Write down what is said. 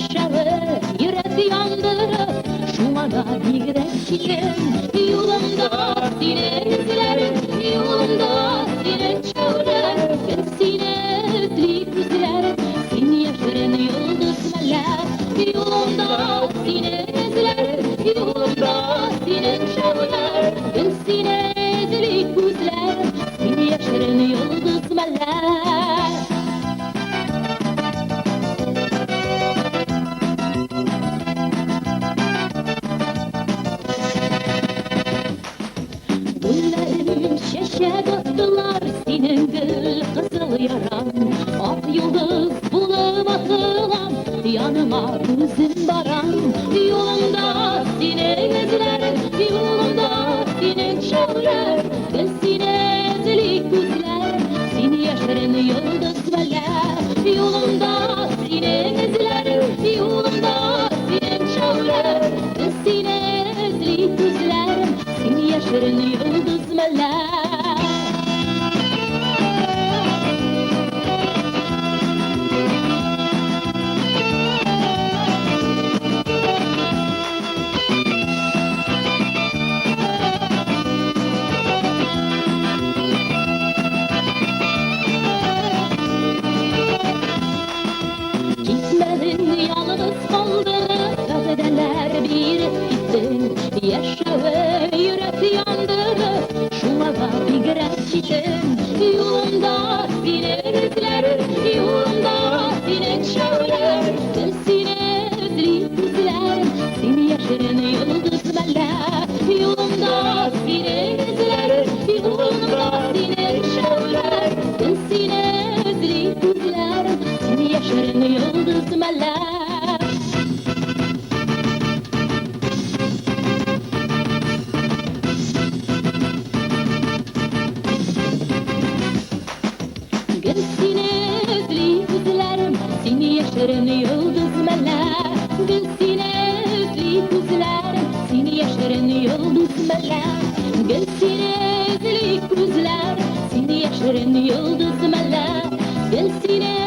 yaşarı yürek yandırır. Şumada bigreçtim yolumda sine izlerim, yolumda sine çağırır. Sine özleyip izlerim, sin yaşarın yıldız meler. Yolumda sine izlerim, yolumda sine çağırır. Sine özleyip izlerim, sin yaşarın yıldız meler. Güllerim şeşe döktüler senin gül kızıl yaran. Ah yıldız bulamadılar yanıma gözüm baran. Yolumda sine izlerim, yolumda sine çağırır. Sine ezlik gözler, seni yaşarın yıldız meler. Yolumda sine izlerim, yolumda sine çağırır. Sine ezlik gözler, seni yaşarın yıldız meler. Gitmedin yalnız kaldın, kadedeler bir gittin. Yaşağı yürek yandırır, şumada bir greçtim. Yolumda sine izlerim, yolumda sine çağırır. Sine özleyip izlerim, seni yaşarın yıldız meler. Yolumda sine izlerim, yolumda sine çağırır. Sine özleyip izlerim, seni yaşarın yıldız meler. Gülsine özleyip izlerim, seni yaşarın yıldız meler. Gülsine özleyip izlerim, seni yaşarın yıldız meler. Gülsine özleyip izlerim, seni yaşarın yıldız meler. Gülsine